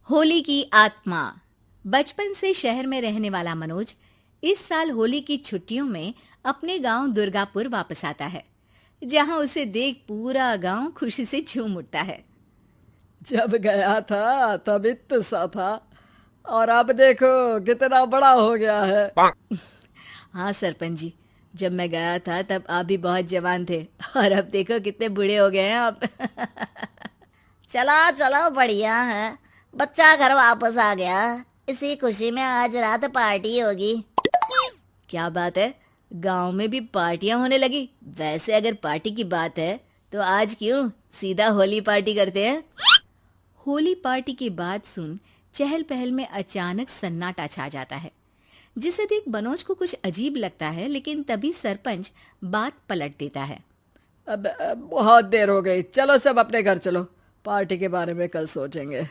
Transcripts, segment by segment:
होली की आत्मा। बचपन से शहर में रहने वाला मनोज इस साल होली की छुट्टियों में अपने गांव दुर्गापुर वापस आता है, जहां उसे देख पूरा गांव खुशी से झूम उठता है। जब गया था तब इतना सा था और अब देखो कितना बड़ा हो गया है। हाँ सरपंच जी, जब मैं गया था तब आप भी बहुत जवान थे और अब देखो कितने बूढ़े हो गए हैं आप। चलो चलो, बढ़िया है। बच्चा घर वापस आ गया। इसी खुशी में आज रात पार्टी होगी। क्या बात है, गांव में भी पार्टियां होने लगी। वैसे अगर पार्टी की बात है तो आज क्यों सीधा होली पार्टी करते हैं। होली पार्टी की बात सुन चहल पहल में अचानक सन्नाटा छा जाता है, जिसे देख मनोज को कुछ अजीब लगता है, लेकिन तभी सरपंच बात पलट देता है। अब बहुत देर हो गई, चलो सब अपने घर चलो, पार्टी के बारे में कल सोचेंगे।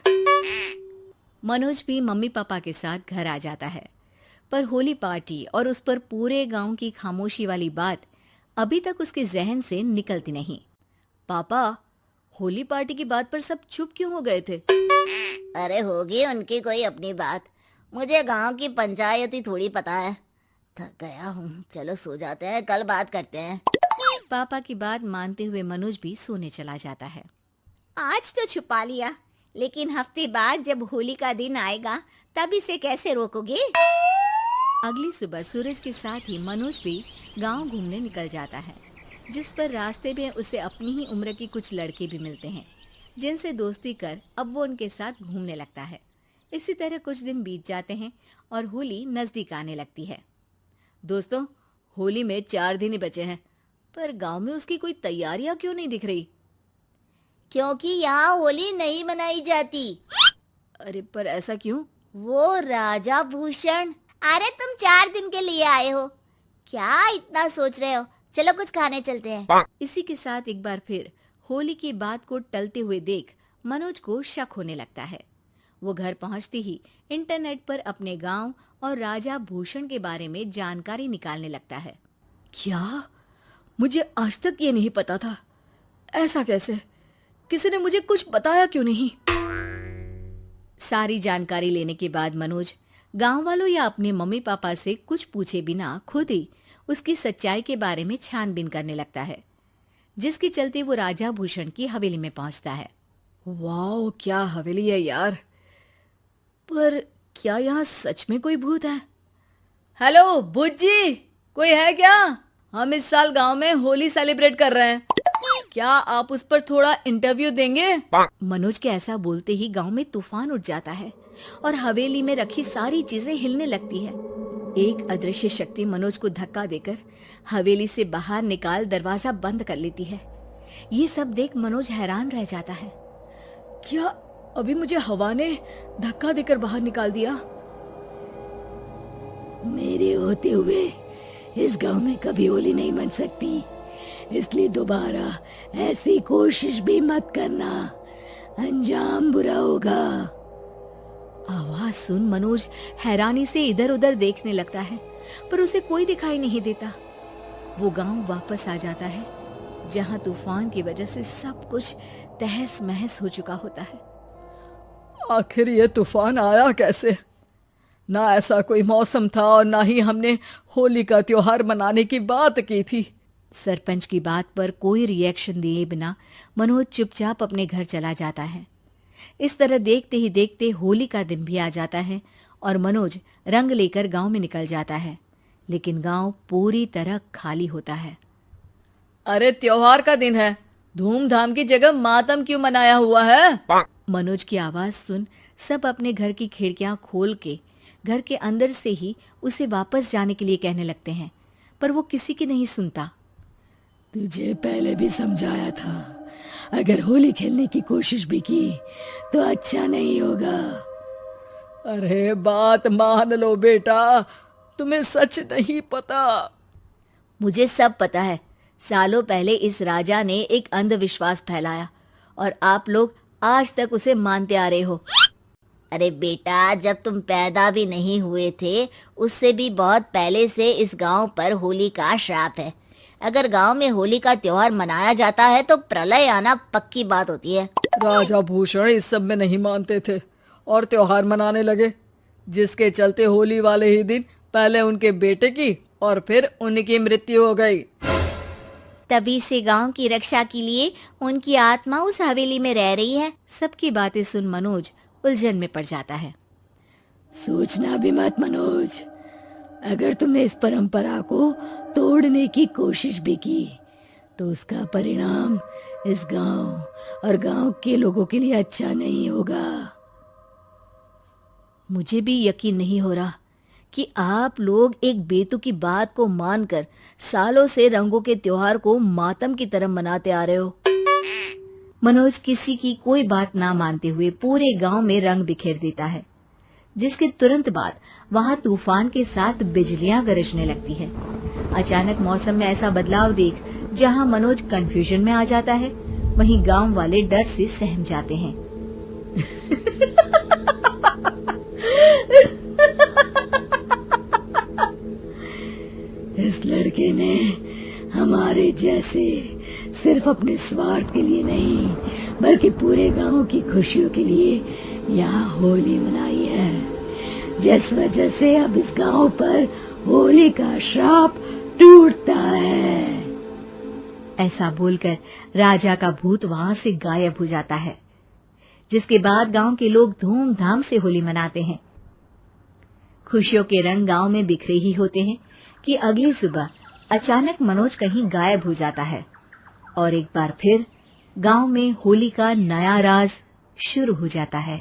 मनोज भी मम्मी पापा के साथ घर आ जाता है, पर होली पार्टी और उस पर पूरे गांव की खामोशी वाली बात अभी तक उसके जहन से निकलती नहीं। पापा, होली पार्टी की बात पर सब चुप क्यों हो गए थे? अरे होगी उनकी कोई अपनी बात। मुझे गांव की पंचायत ही थोड़ी पता है। थक गया हूँ, चलो सो जाते हैं, कल बात करते हैं। पापा की बात मानते हुए मनोज भी सोने चला जाता है। आज तो छुपा लिया, लेकिन हफ्ते बाद जब होली का दिन आएगा तब इसे कैसे रोकोगे? अगली सुबह सूरज के साथ ही मनोज भी गांव घूमने निकल जाता है, जिस पर रास्ते में उसे अपनी ही उम्र के कुछ लड़के भी मिलते हैं, जिनसे दोस्ती कर अब वो उनके साथ घूमने लगता है। इसी तरह कुछ दिन बीत जाते हैं और होली नजदीक आने लगती है। दोस्तों, होली में 4 दिन ही बचे हैं, पर गांव में उसकी कोई तैयारियां क्यों नहीं दिख रही? क्योंकि यहाँ होली नहीं मनाई जाती। अरे पर ऐसा क्यों? वो राजा भूषण। अरे तुम 4 दिन के लिए आए हो, क्या इतना सोच रहे हो? चलो कुछ खाने चलते हैं। इसी के साथ एक बार फिर होली की बात को टलते हुए देख मनोज को शक होने लगता है। वो घर पहुंचते ही इंटरनेट पर अपने गांव और राजा भूषण के बारे में जानकारी निकालने लगता है। क्या? मुझे आज तक ये नहीं पता था। ऐसा कैसे? किसी ने मुझे कुछ बताया क्यों नहीं? सारी जानकारी लेने के बाद मनोज गांव वालों या अपने मम्मी पापा से कुछ पूछे बिना खुद ही उसकी सच्चाई के बारे में छानबीन करने लगता है, जिसके चलते वो राजा भूषण की हवेली में पहुंचता है। वाह, क्या हवेली है यार। पर क्या यहाँ सच में कोई भूत है? हेलो भूत जी, कोई है क्या? हम इस साल गांव में होली सेलिब्रेट कर रहे हैं, क्या आप उस पर थोड़ा इंटरव्यू देंगे? मनोज के ऐसा बोलते ही गांव में तूफान उठ जाता है और हवेली में रखी सारी चीजें हिलने लगती है। एक अदृश्य शक्ति मनोज को धक्का देकर हवेली से बाहर निकाल दरवाजा बंद कर लेती है। ये सब देख मनोज हैरान रह जाता है। क्या अभी मुझे हवा ने धक्का देकर बाहर निकाल दिया? मेरे होते हुए इस गांव में कभी होली नहीं मन सकती, इसलिए दोबारा ऐसी कोशिश भी मत करना, अंजाम बुरा होगा। आवाज सुन मनोज हैरानी से इधर उधर देखने लगता है, पर उसे कोई दिखाई नहीं देता। वो गांव वापस आ जाता है, जहां तूफान की वजह से सब कुछ तहस महस हो चुका होता है। आखिर ये तूफान आया कैसे? ना ऐसा कोई मौसम था और ना ही हमने होली का त्योहार मनाने की बात की थी। सरपंच की बात पर कोई रिएक्शन दिए बिना मनोज चुपचाप अपने घर चला जाता है। इस तरह देखते ही देखते होली का दिन भी आ जाता है और मनोज रंग लेकर गांव में निकल जाता है, लेकिन गांव पूरी तरह खाली होता है। अरे त्योहार का दिन है, धूमधाम की जगह मातम क्यों मनाया हुआ है? मनोज की आवाज सुन सब अपने घर की खिड़कियां खोल के घर के अंदर से ही उसे वापस जाने के लिए कहने लगते हैं, पर वो किसी की नहीं सुनता। तुझे पहले भी समझाया था, अगर होली खेलने की कोशिश भी की तो अच्छा नहीं होगा। अरे बात मान लो बेटा, तुम्हें सच नहीं पता। मुझे सब पता है। सालों पहले इस राजा ने एक अंधविश्वास फैलाया और आप लोग आज तक उसे मानते आ रहे हो। अरे बेटा, जब तुम पैदा भी नहीं हुए थे उससे भी बहुत पहले से इस गांव पर होली का श्राप है। अगर गांव में होली का त्योहार मनाया जाता है तो प्रलय आना पक्की बात होती है। राजा भूषण इस सब में नहीं मानते थे और त्योहार मनाने लगे, जिसके चलते होली वाले ही दिन पहले उनके बेटे की और फिर उनकी मृत्यु हो गई। तभी से गांव की रक्षा के लिए उनकी आत्मा उस हवेली में रह रही है। सबकी बातें सुन मनोज उलझन में पड़ जाता है। सोचना भी मत मनोज, अगर तुमने इस परंपरा को तोड़ने की कोशिश भी की तो उसका परिणाम इस गांव और गांव के लोगों के लिए अच्छा नहीं होगा। मुझे भी यकीन नहीं हो रहा कि आप लोग एक बेतुकी बात को मानकर सालों से रंगों के त्योहार को मातम की तरह मनाते आ रहे हो। मनोज किसी की कोई बात ना मानते हुए पूरे गांव में रंग बिखेर देता है, जिसके तुरंत बाद वहां तूफान के साथ बिजलियां गरजने लगती है। अचानक मौसम में ऐसा बदलाव देख जहां मनोज कंफ्यूजन में आ जाता है, वहीं गांव वाले डर से सहम जाते हैं। इस लड़के ने हमारे जैसे सिर्फ अपने स्वार्थ के लिए नहीं बल्कि पूरे गांव की खुशियों के लिए यहाँ होली मनाई है, जिस वजह से अब इस गांव पर होली का श्राप टूटता है। ऐसा बोलकर राजा का भूत वहां से गायब हो जाता है, जिसके बाद गांव के लोग धूमधाम से होली मनाते हैं। खुशियों के रंग गांव में बिखरे ही होते हैं कि अगली सुबह अचानक मनोज कहीं गायब हो जाता है और एक बार फिर गांव में होली का नया राज शुरू हो जाता है।